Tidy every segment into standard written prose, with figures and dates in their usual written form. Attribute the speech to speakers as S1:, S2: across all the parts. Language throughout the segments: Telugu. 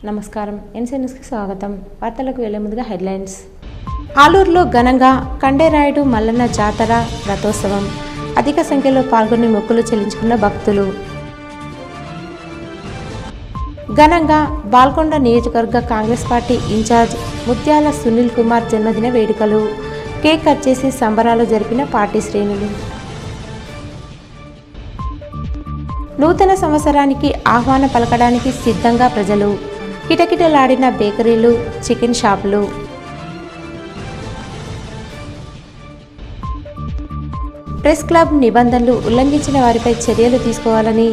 S1: నమస్కారం. ఎన్సీ న్యూస్కి స్వాగతం. వార్తలకు వెళ్లే ముందుగా హెడ్లైన్స్. ఆలూరులో ఘనంగా కండేరాయుడు మల్లన్న జాతర రథోత్సవం. అధిక సంఖ్యలో పాల్గొని మొక్కులు చెల్లించుకున్న భక్తులు. ఘనంగా బాల్కొండ నియోజకవర్గ కాంగ్రెస్ పార్టీ ఇన్ఛార్జ్ ముత్యాల సునీల్ కుమార్ జన్మదిన వేడుకలు. కేక్ కట్ చేసి సంబరాలు జరిపిన పార్టీ శ్రేణులు. నూతన సంవత్సరానికి ఆహ్వానం పలకడానికి సిద్ధంగా ప్రజలు. కిటకిటలాడిన బేకరీలు, చికెన్ షాపులు. ప్రెస్ క్లబ్ నిబంధనలు ఉల్లంఘించిన వారిపై చర్యలు తీసుకోవాలని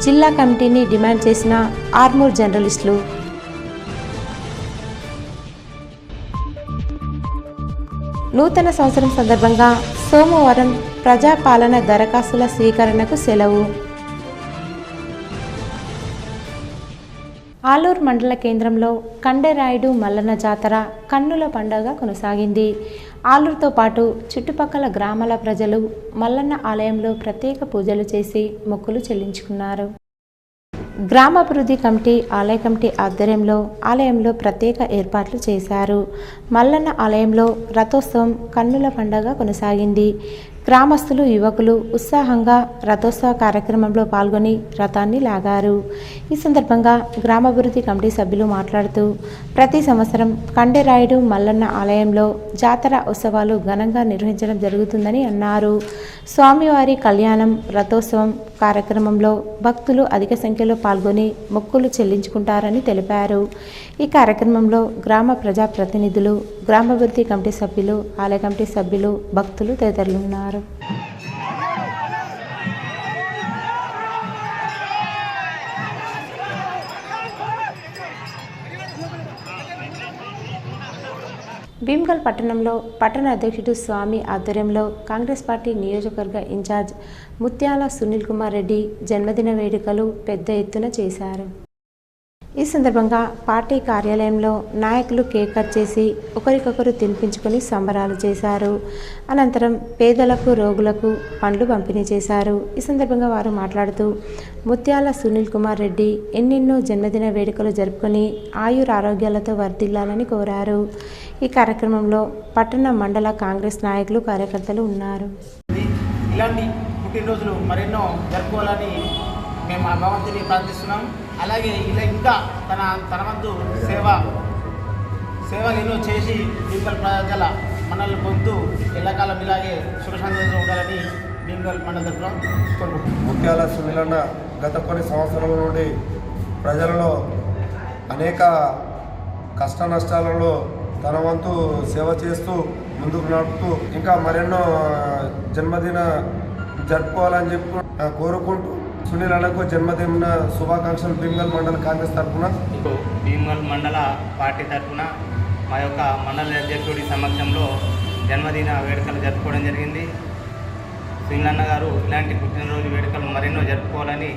S1: జిల్లా కమిటీని డిమాండ్ చేసిన ఆర్మూర్ జర్నలిస్టులు. నూతన సంవత్సరం సందర్భంగా సోమవారం ప్రజాపాలన దరఖాస్తుల స్వీకరణకు సెలవు. ఆలూరు మండల కేంద్రంలో కండేరాయుడు మల్లన్న జాతర కన్నుల పండుగ కొనసాగింది. ఆలూరుతో పాటు చుట్టుపక్కల గ్రామాల ప్రజలు మల్లన్న ఆలయంలో ప్రత్యేక పూజలు చేసి మొక్కులు చెల్లించుకున్నారు. గ్రామాభివృద్ధి కమిటీ, ఆలయ కమిటీ ఆలయంలో ప్రత్యేక ఏర్పాట్లు చేశారు. మల్లన్న ఆలయంలో రథోత్సవం కన్నుల పండుగ కొనసాగింది. గ్రామస్తులు, యువకులు ఉత్సాహంగా రథోత్సవ కార్యక్రమంలో పాల్గొని రథాన్ని లాగారు. ఈ సందర్భంగా గ్రామాభివృద్ధి కమిటీ సభ్యులు మాట్లాడుతూ ప్రతి సంవత్సరం కండేరాయుడు మల్లన్న ఆలయంలో జాతర ఉత్సవాలు ఘనంగా నిర్వహించడం జరుగుతుందని అన్నారు. స్వామివారి కళ్యాణం, రథోత్సవం కార్యక్రమంలో భక్తులు అధిక సంఖ్యలో పాల్గొని మొక్కులు చెల్లించుకుంటారని తెలిపారు. ఈ కార్యక్రమంలో గ్రామ ప్రజాప్రతినిధులు, గ్రామాభివృద్ధి కమిటీ సభ్యులు, ఆలయ కమిటీ సభ్యులు, భక్తులు తదితరులున్నారు. భీమ్గల్ పట్టణంలో పట్టణ అధ్యక్షుడు స్వామి ఆధ్వర్యంలో కాంగ్రెస్ పార్టీ నియోజకవర్గ ఇన్ఛార్జ్ ముత్యాల సునీల్ కుమార్ రెడ్డి జన్మదిన వేడుకలు పెద్ద ఎత్తున చేశారు. ఈ సందర్భంగా పార్టీ కార్యాలయంలో నాయకులు కేక్ కట్ చేసి ఒకరికొకరు తినిపించుకొని సంబరాలు చేశారు. అనంతరం పేదలకు, రోగులకు పండ్లు పంపిణీ చేశారు. ఈ సందర్భంగా వారు మాట్లాడుతూ ముత్యాల సునీల్ కుమార్ రెడ్డి ఎన్నెన్నో జన్మదిన వేడుకలు జరుపుకొని ఆయురారోగ్యాలతో వర్ధిల్లాలని కోరారు. ఈ కార్యక్రమంలో పట్టణ, మండల కాంగ్రెస్ నాయకులు, కార్యకర్తలు ఉన్నారు.
S2: ఇలాంటి పుట్టినరోజులు మరెన్నో జరుపుకోవాలని మేము ఆ భగవంతుని ప్రార్థిస్తున్నాం. అలాగే ఇలా ఇంకా తన వంతు సేవలు ఎన్నో చేసి భీమ్గల్ ప్రజల మనల్ని పొందుతూ ఎల్లకాలం ఇలాగే సుఖశాంతంగా ఉండాలని భీమ్గల్ మండల తరఫున కోరుకుంటున్నాం.
S3: ముత్యాల సునీలన్న గత కొన్ని సంవత్సరాల నుండి ప్రజలలో అనేక కష్ట నష్టాలలో తన వంతు సేవ చేస్తూ ముందుకు నడుపుతూ ఇంకా మరెన్నో జన్మదిన జరుపుకోవాలని చెప్పి కోరుకుంటూ సునీల్ అన్నకు జన్మదిన శుభాకాంక్షలు భీమ్గల్ మండల కాంగ్రెస్ తరఫున,
S4: భీమ్గల్ మండల పార్టీ తరఫున మా యొక్క మండల అధ్యక్షుడి సమక్షంలో జన్మదిన వేడుకలు జరుపుకోవడం జరిగింది. సునీల్ అన్న గారు ఇలాంటి పుట్టినరోజు వేడుకలు మరెన్నో జరుపుకోవాలని,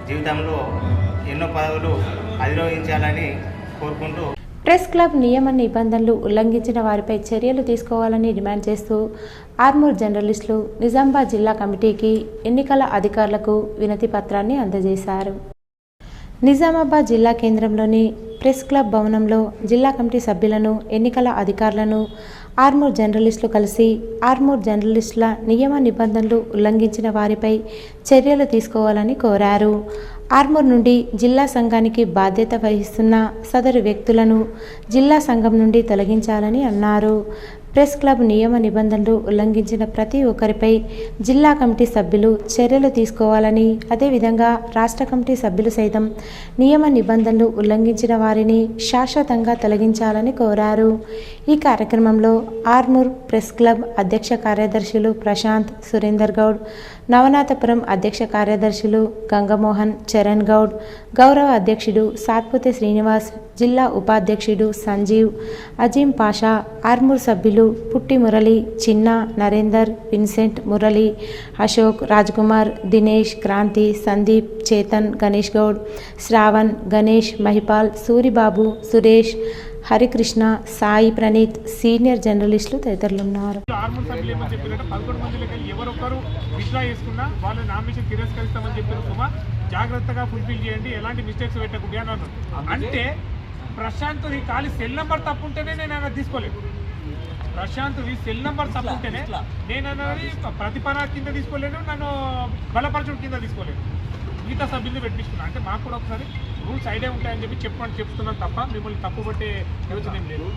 S4: జీవితంలో ఎన్నో పదవులు అధిరోహించాలని కోరుకుంటూ
S1: ప్రెస్ క్లబ్ నియమ నిబంధనలు ఉల్లంఘించిన వారిపై చర్యలు తీసుకోవాలని డిమాండ్ చేస్తూ ఆర్మూర్ జర్నలిస్టులు నిజామాబాద్ జిల్లా కమిటీకి, ఎన్నికల అధికారులకు వినతి పత్రాన్ని అందజేశారు. నిజామాబాద్ జిల్లా కేంద్రంలోని ప్రెస్ క్లబ్ భవనంలో జిల్లా కమిటీ సభ్యులను, ఎన్నికల అధికారులను ఆర్మూర్ జర్నలిస్టులు కలిసి ఆర్మూర్ జర్నలిస్టుల నియమ నిబంధనలు ఉల్లంఘించిన వారిపై చర్యలు తీసుకోవాలని కోరారు. ఆర్మూర్ నుండి జిల్లా సంఘానికి బాధ్యత వహిస్తున్న సదరు వ్యక్తులను జిల్లా సంఘం నుండి తొలగించాలని అన్నారు. ప్రెస్ క్లబ్ నియమ నిబంధనలు ఉల్లంఘించిన ప్రతి ఒక్కరిపై జిల్లా కమిటీ సభ్యులు చర్యలు తీసుకోవాలని, అదేవిధంగా రాష్ట్ర కమిటీ సభ్యులు సైతం నియమ నిబంధనలు ఉల్లంఘించిన వారిని శాశ్వతంగా తొలగించాలని కోరారు. ఈ కార్యక్రమంలో ఆర్మూర్ ప్రెస్ క్లబ్ అధ్యక్ష కార్యదర్శులు ప్రశాంత్, సురేందర్ గౌడ్, నవనాథపురం అధ్యక్ష కార్యదర్శులు గంగమోహన్, చరణ్ గౌడ్, గౌరవ అధ్యక్షుడు సాత్పుతి శ్రీనివాస్, జిల్లా ఉపాధ్యక్షుడు సంజీవ్, అజీం పాషా, ఆర్మూర్ సభ్యులు పుట్టి మురళి, చిన్న, నరేందర్, విన్సెంట్, మురళి, అశోక్, రాజ్కుమార్, దినేష్, క్రాంతి, సందీప్, చేతన్, గణేష్ గౌడ్, శ్రావణ్, గణేష్, మహిపాల్, సూరిబాబు, సురేష్, హరికృష్ణ, సాయి ప్రణీత్, సీనియర్ జర్నలిస్టులు తదితరులున్నారు.
S5: ఆర్మూర్ సభ్యులు ఏమని చెప్పారంటే 11 మందిలో ఎవరొక్కరు విత్డ్రా చేసుకున్నా వాళ్ళ నామినేషన్ తిరస్కరిస్తామని చెప్పారు. జాగ్రత్తగా ఫుల్ఫిల్ చేయండి, ఎలాంటి మిస్టేక్స్ పెట్టకుండా అన్నారు. అంటే ప్రశాంత్ ఖాళీ సెల్ నెంబర్ తప్పు ఉంటేనే నేను అన్నది తీసుకోలేదు. ప్రశాంత్ సెల్ నెంబర్ తప్పు ఉంటేనే నేను అన్నది ప్రతిపన కింద తీసుకోలేను, నన్ను బలపరచడం కింద తీసుకోలేదు. మిగతా సభ్యుల్ని పెట్టించుకున్నాను. అంటే మాకు కూడా ఒకసారి రూల్స్ ఐడియా ఉంటాయని చెప్తున్నాను తప్ప మిమ్మల్ని తప్పు పట్టే యోచన ఏం లేదు.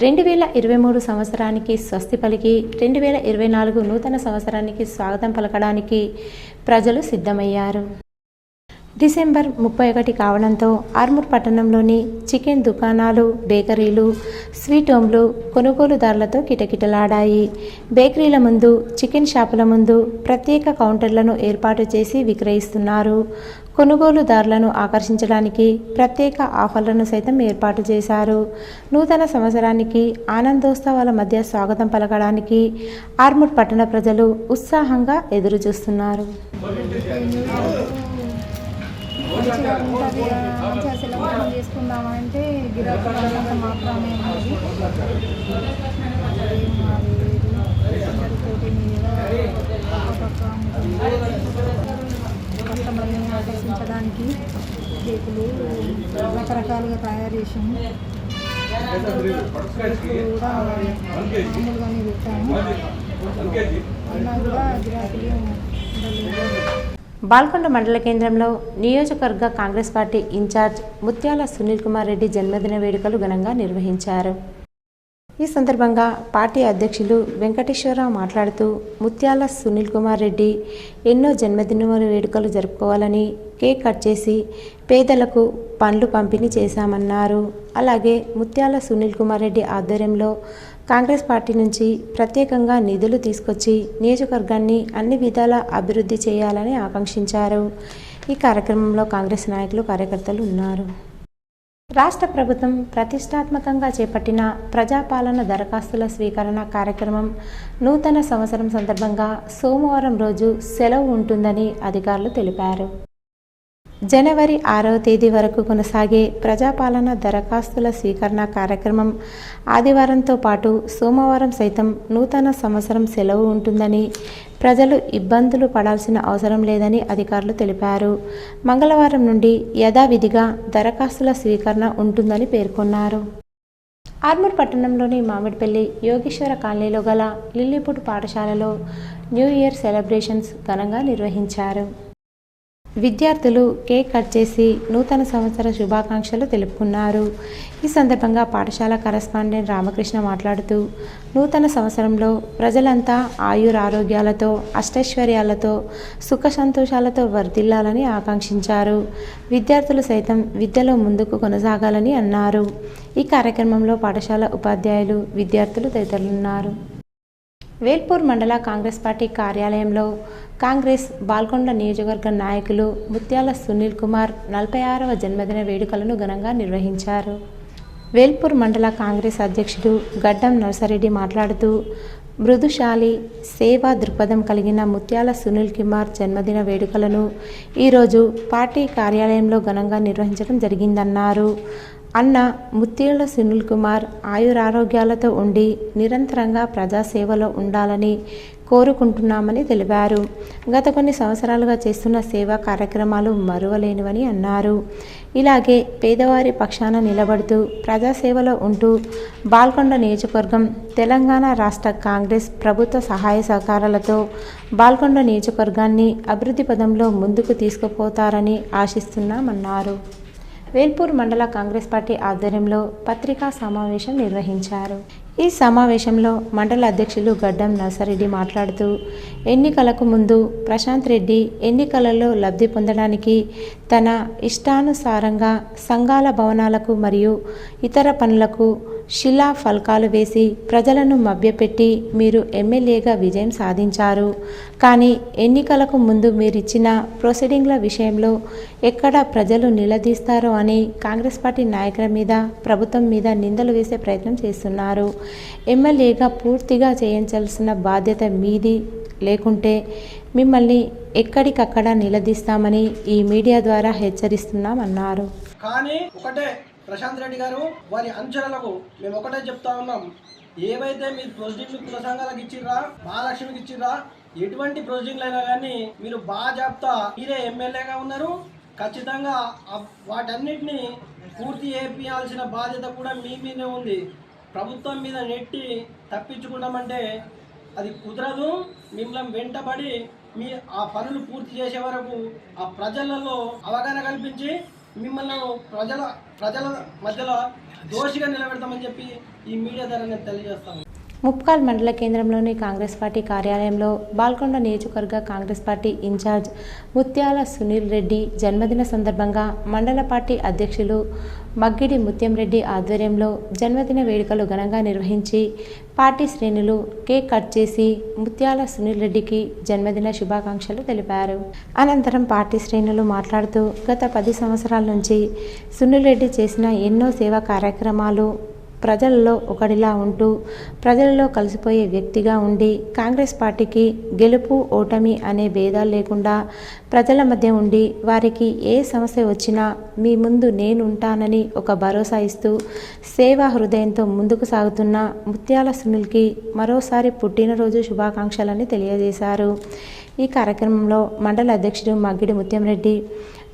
S1: 2023 సంవత్సరానికి స్వస్తి పలికి 2024 నూతన సంవత్సరానికి స్వాగతం పలకడానికి ప్రజలు సిద్ధమయ్యారు. డిసెంబర్ 31 కావడంతో ఆర్మూర్ పట్టణంలోని చికెన్ దుకాణాలు, బేకరీలు, స్వీట్ హోమ్లు కొనుగోలుదారులతో కిటకిటలాడాయి. బేకరీల ముందు, చికెన్ షాపుల ముందు ప్రత్యేక కౌంటర్లను ఏర్పాటు చేసి విక్రయిస్తున్నారు. కొనుగోలుదారులను ఆకర్షించడానికి ప్రత్యేక ఆఫర్లను సైతం ఏర్పాటు చేశారు. నూతన సంవత్సరానికి ఆనందోత్సవాల మధ్య స్వాగతం పలకడానికి ఆర్మూర్ పట్టణ ప్రజలు ఉత్సాహంగా ఎదురుచూస్తున్నారు.
S6: మంచిగా ఉంటుంది, మంచిగా సెలబ్రేషన్ చేసుకుందామంటే గిరాకీ మాత్రమే ఉన్నది. పోటీ మీద కస్టమర్ని ఆకర్షించడానికి కేకులు రకరకాలుగా తయారు చేసాము. కూడా మామూలుగానే పెట్టాము. అయినా కూడా గిరాకీలు
S1: బాల్కొండ మండల కేంద్రంలో నియోజకవర్గ కాంగ్రెస్ పార్టీ ఇన్ఛార్జ్ ముత్యాల సునీల్ కుమార్ రెడ్డి జన్మదిన వేడుకలు ఘనంగా నిర్వహించారు. ఈ సందర్భంగా పార్టీ అధ్యక్షులు వెంకటేశ్వరరావు మాట్లాడుతూ ముత్యాల సునీల్ కుమార్ రెడ్డి ఎన్నో జన్మదిన వేడుకలు జరుపుకోవాలని కేక్ కట్ చేసి పేదలకు పండ్లు పంపిణీ చేశామన్నారు. అలాగే ముత్యాల సునీల్ కుమార్ రెడ్డి ఆధ్వర్యంలో కాంగ్రెస్ పార్టీ నుంచి ప్రత్యేకంగా నిధులు తీసుకొచ్చి నియోజకవర్గాన్ని అన్ని విధాల అభివృద్ధి చేయాలని ఆకాంక్షించారు. ఈ కార్యక్రమంలో కాంగ్రెస్ నాయకులు, కార్యకర్తలు ఉన్నారు. రాష్ట్ర ప్రభుత్వం ప్రతిష్టాత్మకంగా చేపట్టిన ప్రజాపాలన దరఖాస్తుల స్వీకరణ కార్యక్రమం నూతన సంవత్సరం సందర్భంగా సోమవారం రోజు సెలవు ఉంటుందని అధికారులు తెలిపారు. జనవరి 6వ తేదీ వరకు కొనసాగే ప్రజాపాలన దరఖాస్తుల స్వీకరణ కార్యక్రమం ఆదివారంతో పాటు సోమవారం సైతం నూతన సంవత్సరం సెలవు ఉంటుందని, ప్రజలు ఇబ్బందులు పడాల్సిన అవసరం లేదని అధికారులు తెలిపారు. మంగళవారం నుండి యథావిధిగా దరఖాస్తుల స్వీకరణ ఉంటుందని పేర్కొన్నారు. ఆర్మూర్ పట్టణంలోని మామిడిపల్లి యోగేశ్వర కాలనీలో గల లిల్లీపుట్ పాఠశాలలో న్యూ ఇయర్ సెలబ్రేషన్స్ ఘనంగా నిర్వహించారు. విద్యార్థులు కేక్ కట్ చేసి నూతన సంవత్సర శుభాకాంక్షలు తెలుపుకున్నారు. ఈ సందర్భంగా పాఠశాల కరెస్పాండెంట్ రామకృష్ణ మాట్లాడుతూ నూతన సంవత్సరంలో ప్రజలంతా ఆయురారోగ్యాలతో, అష్టైశ్వర్యాలతో, సుఖ సంతోషాలతో వర్ధిల్లాలని ఆకాంక్షించారు. విద్యార్థులు సైతం విద్యలో ముందుకు కొనసాగాలని అన్నారు. ఈ కార్యక్రమంలో పాఠశాల ఉపాధ్యాయులు, విద్యార్థులు తదితరులున్నారు. వేల్పూర్ మండల కాంగ్రెస్ పార్టీ కార్యాలయంలో కాంగ్రెస్ బాల్కొండ నియోజకవర్గ నాయకులు ముత్యాల సునీల్ కుమార్ 46వ జన్మదిన వేడుకలను ఘనంగా నిర్వహించారు. వేల్పూర్ మండల కాంగ్రెస్ అధ్యక్షుడు గడ్డం నర్సారెడ్డి మాట్లాడుతూ మృదుశాలి, సేవా దృక్పథం కలిగిన ముత్యాల సునీల్ కుమార్ జన్మదిన వేడుకలను ఈరోజు పార్టీ కార్యాలయంలో ఘనంగా నిర్వహించడం జరిగిందన్నారు. అన్న ముత్యాల సునీల్ కుమార్ ఆయురారోగ్యాలతో ఉండి నిరంతరంగా ప్రజాసేవలో ఉండాలని కోరుకుంటున్నామని తెలిపారు. గత కొన్ని సంవత్సరాలుగా చేస్తున్న సేవా కార్యక్రమాలు మరువలేనివని అన్నారు. ఇలాగే పేదవారి పక్షాన నిలబడుతూ ప్రజాసేవలో ఉంటూ బాల్కొండ నియోజకవర్గం తెలంగాణ రాష్ట్ర కాంగ్రెస్ ప్రభుత్వ సహాయ సహకారాలతో బాల్కొండ నియోజకవర్గాన్ని అభివృద్ధి పదంలో ముందుకు తీసుకుపోతారని ఆశిస్తున్నామన్నారు. వేల్పూర్ మండల కాంగ్రెస్ పార్టీ ఆధ్వర్యంలో పత్రికా సమావేశం నిర్వహించారు. ఈ సమావేశంలో మండల అధ్యక్షులు గడ్డం నర్సారెడ్డి మాట్లాడుతూ ఎన్నికలకు ముందు ప్రశాంత్ రెడ్డి ఎన్నికలలో లబ్ధి పొందడానికి తన ఇష్టానుసారంగా సంఘాల భవనాలకు మరియు ఇతర పనులకు శిలా ఫలకాలు వేసి ప్రజలను మభ్యపెట్టి మీరు ఎమ్మెల్యేగా విజయం సాధించారు. కానీ ఎన్నికలకు ముందు మీరిచ్చిన ప్రొసీడింగ్ల విషయంలో ఎక్కడ ప్రజలు నిలదీస్తారో అని కాంగ్రెస్ పార్టీ నాయకుల మీద, ప్రభుత్వం మీద నిందలు వేసే ప్రయత్నం చేస్తున్నారు. ఎమ్మెల్యేగా పూర్తిగా చేయించాల్సిన బాధ్యత మీది, లేకుంటే మిమ్మల్ని ఎక్కడికక్కడ నిలదీస్తామని ఈ మీడియా ద్వారా హెచ్చరిస్తున్నామన్నారు.
S7: కానీ ఒకటే ప్రశాంత్ రెడ్డి గారు వారి అంచనలకు మేము ఒకటే చెప్తా ఉన్నాం, ఏవైతే మీరు ప్రొసీడింగ్లు కుల సంఘాలకు ఇచ్చిర్రా, మహాలక్ష్మికి ఇచ్చిర్రా, ఎటువంటి ప్రొసీడింగ్లు అయినా కానీ మీరు బాగా చెప్తా మీరే ఎమ్మెల్యేగా ఉన్నారు. ఖచ్చితంగా వాటన్నిటిని పూర్తి చేయాల్సిన బాధ్యత కూడా మీ మీదే ఉంది. ప్రభుత్వం మీద నెట్టి తప్పించుకున్నామంటే అది కుదరదు. మిమ్మల్ని వెంటబడి మీ ఆ పనులు పూర్తి చేసే వరకు ఆ ప్రజలలో అవగాహన కల్పించి మిమ్మల్ని ప్రజల మధ్యలో దోషిగా నిలబెడతామని చెప్పి ఈ మీడియా ద్వారా నేను తెలియజేస్తాను.
S1: ముప్కాల్ మండల కేంద్రంలోని కాంగ్రెస్ పార్టీ కార్యాలయంలో బాల్కొండ నియోజకవర్గ కాంగ్రెస్ పార్టీ ఇన్ఛార్జ్ ముత్యాల సునీల్ రెడ్డి జన్మదిన సందర్భంగా మండల పార్టీ అధ్యక్షులు మగ్గిడి ముత్యం రెడ్డి ఆధ్వర్యంలో జన్మదిన వేడుకలు ఘనంగా నిర్వహించి పార్టీ శ్రేణులు కేక్ కట్ చేసి ముత్యాల సునీల్ రెడ్డికి జన్మదిన శుభాకాంక్షలు తెలిపారు. అనంతరం పార్టీ శ్రేణులు మాట్లాడుతూ గత 10 సంవత్సరాల నుంచి సునీల్ రెడ్డి చేసిన ఎన్నో సేవా కార్యక్రమాలు, ప్రజలలో ఒకడిలా ఉంటూ ప్రజలలో కలిసిపోయే వ్యక్తిగా ఉండి కాంగ్రెస్ పార్టీకి గెలుపు ఓటమి అనే భేదాలు లేకుండా ప్రజల మధ్య ఉండి వారికి ఏ సమస్య వచ్చినా మీ ముందు నేను ఉంటానని ఒక భరోసా ఇస్తూ సేవా హృదయంతో ముందుకు సాగుతున్న ముత్యాల సునీల్కి మరోసారి పుట్టినరోజు శుభాకాంక్షలని తెలియజేశారు. ఈ కార్యక్రమంలో మండల అధ్యక్షుడు మగ్గిడి ముత్యం రెడ్డి,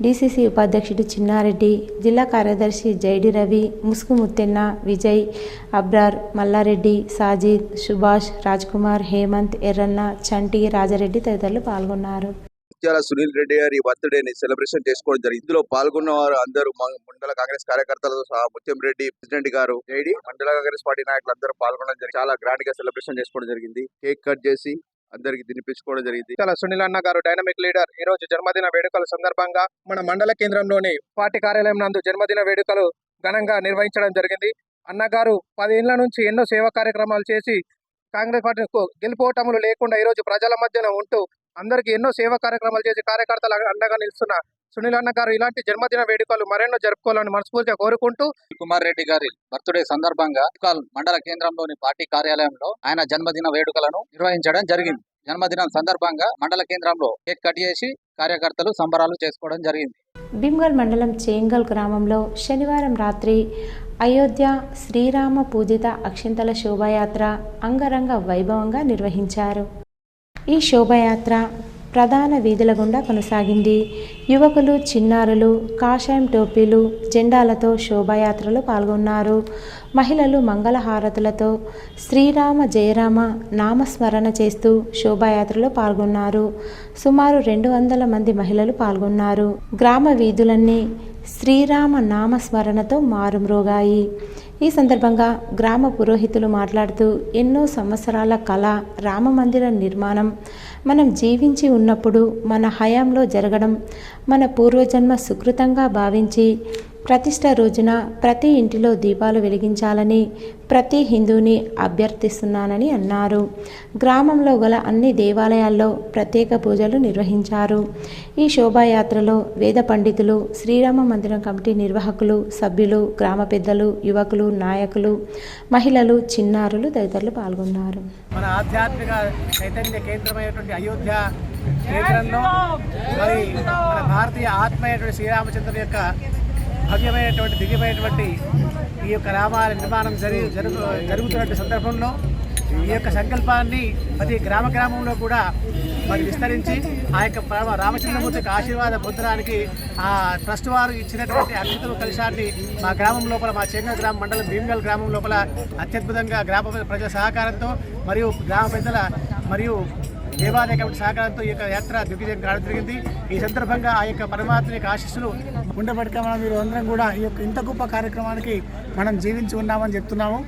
S1: డీసీసీ ఉపాధ్యక్షుడు చిన్నారెడ్డి, జిల్లా కార్యదర్శి జైడి రవి, ముసుగు ముత్తెన్న, విజయ్, అబ్రార్, మల్లారెడ్డి, సాజిద్, సుభాష్, రాజ్కుమార్, హేమంత్, ఎర్రన్న, చంటి, రాజారెడ్డి తదితరులు పాల్గొన్నారు.
S8: ముత్యాల సునీల్ రెడ్డి గారి బర్త్డేని సెలబ్రేషన్ చేసుకోవడం జరిగింది. ఇందులో పాల్గొన్న వారు అందరూ మండల కాంగ్రెస్ కార్యకర్తలతో సహా ముత్యం రెడ్డి ప్రెసిడెంట్ గారు, జైడి, మండల కాంగ్రెస్ పార్టీ నాయకులు అందరూ పాల్గొనడం జరిగింది. చాలా గ్రాండ్ గా సెలబ్రేషన్ చేసుకోవడం జరిగింది. కేక్ కట్ చేసి అందరికి తినిపించుకోవడం జరిగింది.
S9: ముత్యాల సునీల్ అన్న గారు డైనమిక్ లీడర్. ఈ రోజు జన్మదిన వేడుకల సందర్భంగా మన మండల కేంద్రంలోని పార్టీ కార్యాలయం నందు జన్మదిన వేడుకలు ఘనంగా నిర్వహించడం జరిగింది. అన్నగారు 10 ఏళ్ల నుంచి ఎన్నో సేవా కార్యక్రమాలు చేసి కాంగ్రెస్ పార్టీకు గెలుపోటములు లేకుండా ఈ రోజు ప్రజల మధ్యన ఉంటూ అందరికీ ఎన్నో సేవా కార్యక్రమాలు చేసి కార్యకర్తలు అండగా నిలుస్తున్న సునీల్ అన్న గారు ఇలాంటి జన్మదిన వేడుకలు మరెన్నో జరుపుకోవాలని మనస్ఫూర్తిగా కోరుకుంటూ,
S10: కుమార్ రెడ్డి గారి బర్త్డే సందర్భంగా మండల కేంద్రంలోని పార్టీ కార్యాలయంలో ఆయన జన్మదిన వేడుకలను నిర్వహించడం జరిగింది. జన్మదినం సందర్భంగా మండల కేంద్రంలో కేక్ కట్ చేసి కార్యకర్తలు సంబరాలు చేసుకోవడం జరిగింది.
S1: భీమ్గల్ మండలం చేంగల్ గ్రామంలో శనివారం రాత్రి అయోధ్య శ్రీరామ పూజిత అక్షింతల శోభాయాత్ర అంగరంగ వైభవంగా నిర్వహించారు. ఈ శోభాయాత్ర ప్రధాన వీధుల గుండా కొనసాగింది. యువకులు, చిన్నారులు కాషాయం టోపీలు, జెండాలతో శోభాయాత్రలో పాల్గొన్నారు. మహిళలు మంగళహారతులతో శ్రీరామ జయరామ నామస్మరణ చేస్తూ శోభాయాత్రలో పాల్గొన్నారు. సుమారు 200 మంది మహిళలు పాల్గొన్నారు. గ్రామ వీధులన్నీ శ్రీరామ నామస్మరణతో మారుమ్రోగాయి. ఈ సందర్భంగా గ్రామ పురోహితులు మాట్లాడుతూ ఎన్నో సంవత్సరాల కళ రామమందిర నిర్మాణం మనం జీవించి ఉన్నప్పుడు మన హయాంలో జరగడం మన పూర్వజన్మ సుకృతంగా భావించి ప్రతిష్ట రోజున ప్రతి ఇంటిలో దీపాలు వెలిగించాలని ప్రతి హిందూని అభ్యర్థిస్తున్నానని అన్నారు. గ్రామంలో గల అన్ని దేవాలయాల్లో ప్రత్యేక పూజలు నిర్వహించారు. ఈ శోభాయాత్రలో వేద పండితులు, శ్రీరామ మందిరం కమిటీ నిర్వాహకులు, సభ్యులు, గ్రామ పెద్దలు, యువకులు, నాయకులు, మహిళలు, చిన్నారులు తదితరులు పాల్గొన్నారు.
S2: మన ఆధ్యాత్మిక చైతన్య కేంద్రమైనటువంటి అయోధ్య కేంద్రంలో మరి మన భారతీయ ఆత్మీయటువంటి శ్రీరామచంద్రుని యొక్క భవ్యమైనటువంటి దివ్యమైనటువంటి ఈ యొక్క రామాలయ నిర్మాణం జరుగుతున్నటువంటి సందర్భంలో ఈ యొక్క సంకల్పాన్ని ప్రతి గ్రామంలో కూడా మరి విస్తరించి ఆ యొక్క రామచంద్రమూర్తి యొక్క ఆశీర్వాద పొందడానికి ఆ ట్రస్ట్ వారు ఇచ్చినటువంటి అక్షతల కలశాన్ని మా గ్రామం లోపల, మా చేంగల్ గ్రామం మండలం భీమ్గల్ గ్రామం లోపల అత్యద్భుతంగా గ్రామ ప్రజల సహకారంతో మరియు గ్రామ పెద్దల మరియు దేవాలయ కమిటీ సహకారంతో ఈ యొక్క యాత్ర దిగ్విజయం కావడం జరిగింది. ఈ సందర్భంగా ఆ యొక్క పరమాత్మ యొక్క ఆశీస్సులు ఉండబెట్టుగా మనం మీరు అందరం కూడా ఈ యొక్క ఇంత గొప్ప కార్యక్రమానికి మనం జీవించి ఉన్నామని చెప్తున్నాము.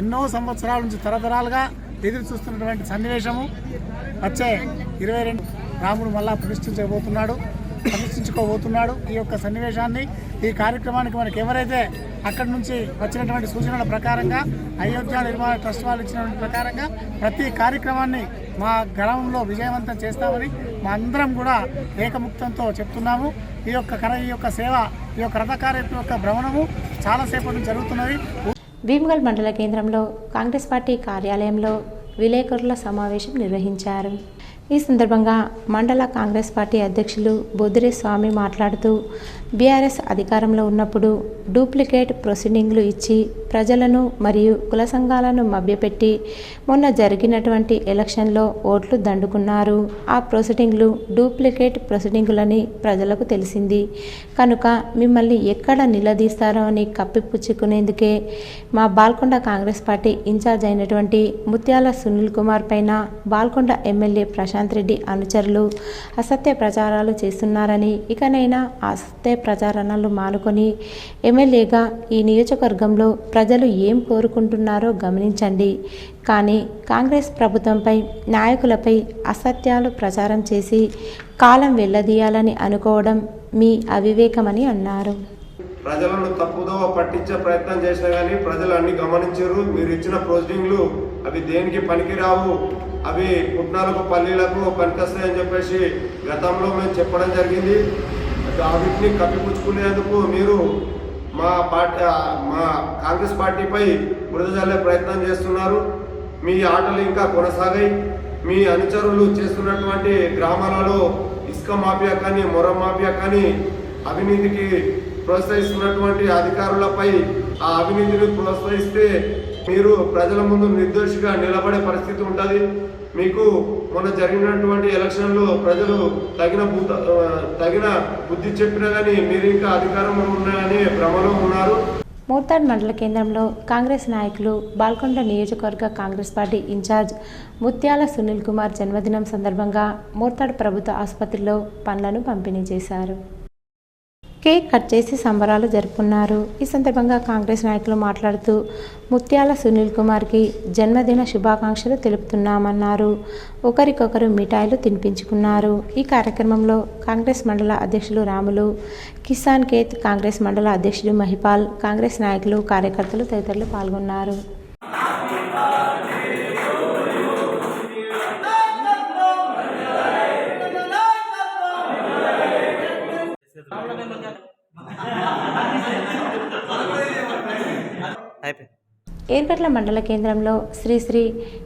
S2: ఎన్నో సంవత్సరాల నుంచి తరతరాలుగా ఎదురు చూస్తున్నటువంటి సన్నివేశము వచ్చే 22 రాముడు మళ్ళా ప్రతిష్ఠించుకోబోతున్నాడు. ఈ యొక్క సన్నివేశాన్ని, ఈ కార్యక్రమానికి మనకి ఎవరైతే అక్కడి నుంచి వచ్చినటువంటి సూచనల ప్రకారంగా అయోధ్య నిర్మాణ ట్రస్ట్ వాళ్ళు ఇచ్చినటువంటి ప్రకారంగా ప్రతి కార్యక్రమాన్ని మా గ్రామంలో విజయవంతం చేస్తామని మా అందరం కూడా ఏకముక్తంతో చెప్తున్నాము. ఈ యొక్క సేవ, ఈ యొక్క రథకార్యం యొక్క భ్రమణము చాలాసేపటి జరుగుతున్నది.
S1: భీమ్గల్ మండల కేంద్రంలో కాంగ్రెస్ పార్టీ కార్యాలయంలో విలేకరుల సమావేశం నిర్వహించారు. ఈ సందర్భంగా మండల కాంగ్రెస్ పార్టీ అధ్యక్షులు బొద్దురే స్వామి మాట్లాడుతూ బీఆర్ఎస్ అధికారంలో ఉన్నప్పుడు డూప్లికేట్ ప్రొసీడింగ్లు ఇచ్చి ప్రజలను మరియు కుల సంఘాలను మభ్యపెట్టి మొన్న జరిగినటువంటి ఎలక్షన్లో ఓట్లు దండుకున్నారు. ఆ ప్రొసీడింగ్లు డూప్లికేట్ ప్రొసీడింగులని ప్రజలకు తెలిసింది కనుక మిమ్మల్ని ఎక్కడ నిలదీస్తారో అని కప్పిపుచ్చుకునేందుకే మా బాల్కొండ కాంగ్రెస్ పార్టీ ఇన్ఛార్జ్ అయినటువంటి ముత్యాల సునీల్ కుమార్ పైన బాల్కొండ ఎమ్మెల్యే ప్రశాంత్ రెడ్డి అనుచరులు అసత్య ప్రచారాలు చేస్తున్నారని, ఇకనైనా అసత్య ప్రచారాలు మానుకొని ఎమ్మెల్యేగా ఈ నియోజకవర్గంలో ప్రజలు ఏం కోరుకుంటున్నారో గమనించండి. కానీ కాంగ్రెస్ ప్రభుత్వంపై నాయకులపై అసత్యాలు ప్రచారం చేసి కాలం వెళ్లదీయాలని అనుకోవడం మీ అవివేకమని అన్నారు.
S3: ప్రజలను తప్పుదోవ పట్టించే ప్రయత్నం చేసినా కానీ ప్రజలు అన్ని గమనించారు. మీరు ఇచ్చిన ప్రొసీడింగ్లు అవి దేనికి పనికిరావు, అవి పుట్నాలకు పల్లీలకు పనికొస్తాయని చెప్పేసి గతంలో మేము చెప్పడం జరిగింది. వీటిని కప్పిపుచ్చుకునేందుకు మీరు మా కాంగ్రెస్ పార్టీపై బురద జల్లే ప్రయత్నం చేస్తున్నారు. మీ ఆటలు ఇంకా కొనసాగాయి. మీ అనుచరులు చేస్తున్నటువంటి గ్రామాలలో ఇసుక మాఫియా కానీ మొరం మాఫియా కానీ అవినీతికి ప్రోత్సహిస్తున్నటువంటి అధికారులపై ఆ అవినీతిని ప్రోత్సహిస్తే మీరు ప్రజల ముందు నిర్దోషిగా నిలబడే పరిస్థితి ఉంటుంది. మీకు మొన్న జరిగినటువంటి ఎలక్షన్లో ప్రజలు తగిన బుద్ధి చెప్పినా కానీ మీరు ఇంకా అధికారంలో ఉన్నారనే భ్రమలో ఉన్నారు.
S1: మోర్తాడ్ మండల కేంద్రంలో కాంగ్రెస్ నాయకులు బాల్కొండ నియోజకవర్గ కాంగ్రెస్ పార్టీ ఇన్ఛార్జ్ ముత్యాల సునీల్ కుమార్ జన్మదినం సందర్భంగా మోర్తాడ్ ప్రభుత్వ ఆసుపత్రిలో పండ్లను పంపిణీ చేశారు. కేక్ కట్ చేసి సంబరాలు జరుపుకున్నారు. ఈ సందర్భంగా కాంగ్రెస్ నాయకులు మాట్లాడుతూ ముత్యాల సునీల్ కుమార్కి జన్మదిన శుభాకాంక్షలు తెలుపుతున్నామన్నారు. ఒకరికొకరు మిఠాయిలు తినిపించుకున్నారు. ఈ కార్యక్రమంలో కాంగ్రెస్ మండల అధ్యక్షులు రాములు, కిసాన్ కేత్ కాంగ్రెస్ మండల అధ్యక్షుడు మహిపాల్, కాంగ్రెస్ నాయకులు, కార్యకర్తలు తదితరులు పాల్గొన్నారు. ఏర్గట్ల మండల కేంద్రంలో శ్రీ శ్రీ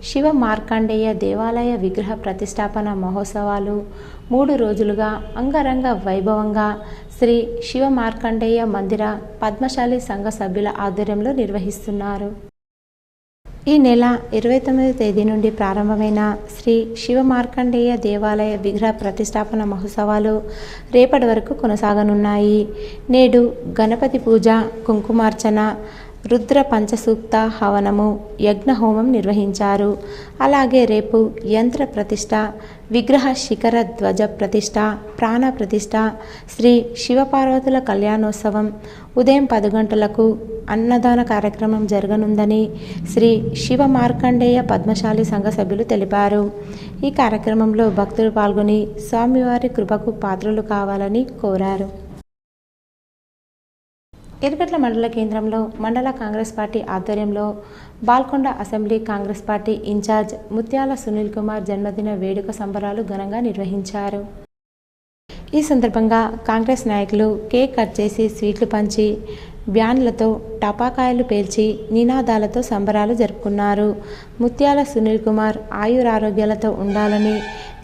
S1: శివ మార్కండేయ దేవాలయ విగ్రహ ప్రతిష్టాపన మహోత్సవాలు 3 రోజులుగా అంగరంగ వైభవంగా శ్రీ శివ మార్కండేయ మందిర పద్మశాలి సంఘ సభ్యుల ఆధ్వర్యంలో నిర్వహిస్తున్నారు. ఈ నెల 29వ తేదీ నుండి ప్రారంభమైన శ్రీ శివ మార్కండేయ దేవాలయ విగ్రహ ప్రతిష్టాపన మహోత్సవాలు రేపటి వరకు కొనసాగనున్నాయి. నేడు గణపతి పూజ, కుంకుమార్చన, రుద్ర పంచసూక్త హవనము, యజ్ఞ హోమం నిర్వహించారు. అలాగే రేపు యంత్ర ప్రతిష్ట, విగ్రహ శిఖర ధ్వజ ప్రతిష్ట, ప్రాణ ప్రతిష్ట, శ్రీ శివపార్వతుల కళ్యాణోత్సవం, ఉదయం 10 గంటలకు అన్నదాన కార్యక్రమం జరగనుందని శ్రీ శివ మార్కండేయ పద్మశాలి సంఘ సభ్యులు తెలిపారు. ఈ కార్యక్రమంలో భక్తులు పాల్గొని స్వామివారి కృపకు పాత్రలు కావాలని కోరారు. ఎర్గట్ల మండల కేంద్రంలో మండల కాంగ్రెస్ పార్టీ ఆధ్వర్యంలో Balkonda assembly Congress party incharge Mutyala Sunil Kumar జన్మదిన వేడుక సంబరాలు ఘనంగా నిర్వహించారు. ఈ సందర్భంగా కాంగ్రెస్ నాయకులు కేక్ కట్ చేసి స్వీట్లు పంచి బ్యాన్లతో టపాకాయలు పేల్చి నినాదాలతో సంబరాలు జరుపుకున్నారు. ముత్యాల సునీల్ కుమార్ ఆయురారోగ్యాలతో ఉండాలని,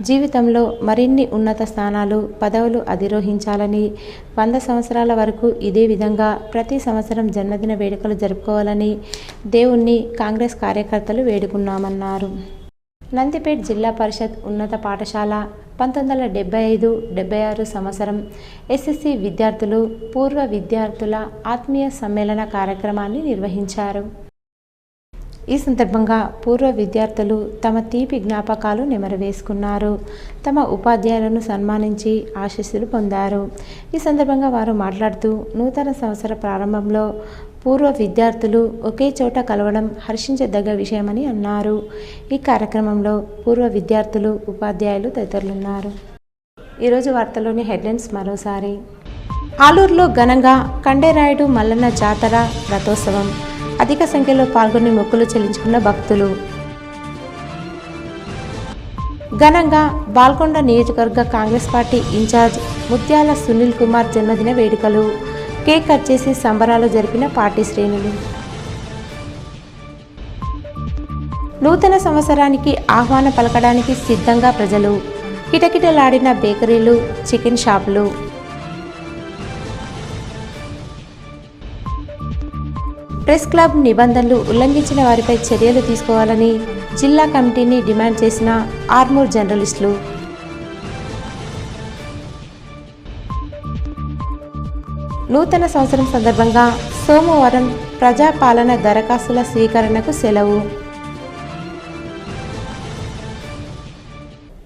S1: జీవితంలో మరిన్ని ఉన్నత స్థానాలు, పదవులు అధిరోహించాలని, 100 సంవత్సరాల వరకు ఇదే విధంగా ప్రతి సంవత్సరం జన్మదిన వేడుకలు జరుపుకోవాలని దేవుణ్ణి కాంగ్రెస్ కార్యకర్తలు వేడుకున్నామన్నారు. నందిపేట్ జిల్లా పరిషత్ ఉన్నత పాఠశాల 1975-76 సంవత్సరం ఎస్ఎస్సి విద్యార్థులు, పూర్వ విద్యార్థుల ఆత్మీయ సమ్మేళన కార్యక్రమాన్ని నిర్వహించారు. ఈ సందర్భంగా పూర్వ విద్యార్థులు తమ తీపి జ్ఞాపకాలు నెమరవేసుకున్నారు. తమ ఉపాధ్యాయులను సన్మానించి ఆశీస్సులు పొందారు. ఈ సందర్భంగా వారు మాట్లాడుతూ నూతన సంవత్సర ప్రారంభంలో పూర్వ విద్యార్థులు ఒకే చోట కలవడం హర్షించదగ్గ విషయమని అన్నారు. ఈ కార్యక్రమంలో పూర్వ విద్యార్థులు, ఉపాధ్యాయులు తదితరులున్నారు. ఈరోజు వార్తల్లోని హెడ్లైన్స్ మరోసారి. ఆలూరులో ఘనంగా కండేరాయుడు మల్లన్న జాతర రథోత్సవం. అధిక సంఖ్యలో పాల్గొని మొక్కులు చెల్లించుకున్న భక్తులు. ఘనంగా బాల్కొండ నియోజకవర్గ కాంగ్రెస్ పార్టీ ఇన్ఛార్జ్ ముత్యాల సునీల్ కుమార్ జన్మదిన వేడుకలు. కేక్ కట్ చేసి సంబరాలు జరిపిన పార్టీ శ్రేణులు. నూతన సంవత్సరానికి ఆహ్వానం పలకడానికి సిద్ధంగా ప్రజలు. కిటకిటలాడిన బేకరీలు, చికెన్ షాపులు. ప్రెస్ క్లబ్ నిబంధనలు ఉల్లంఘించిన వారిపై చర్యలు తీసుకోవాలని జిల్లా కమిటీని డిమాండ్ చేసిన ఆర్మూర్ జర్నలిస్టులు. నూతన సంవత్సరం సందర్భంగా సోమవారం ప్రజాపాలన దరఖాస్తుల స్వీకరణకు సెలవు.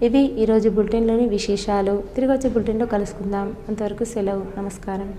S1: ఇవి ఈరోజు బులెటిన్లోని విశేషాలు. తిరిగి వచ్చే బులెటిన్లో కలుసుకుందాం. అంతవరకు సెలవు. నమస్కారం.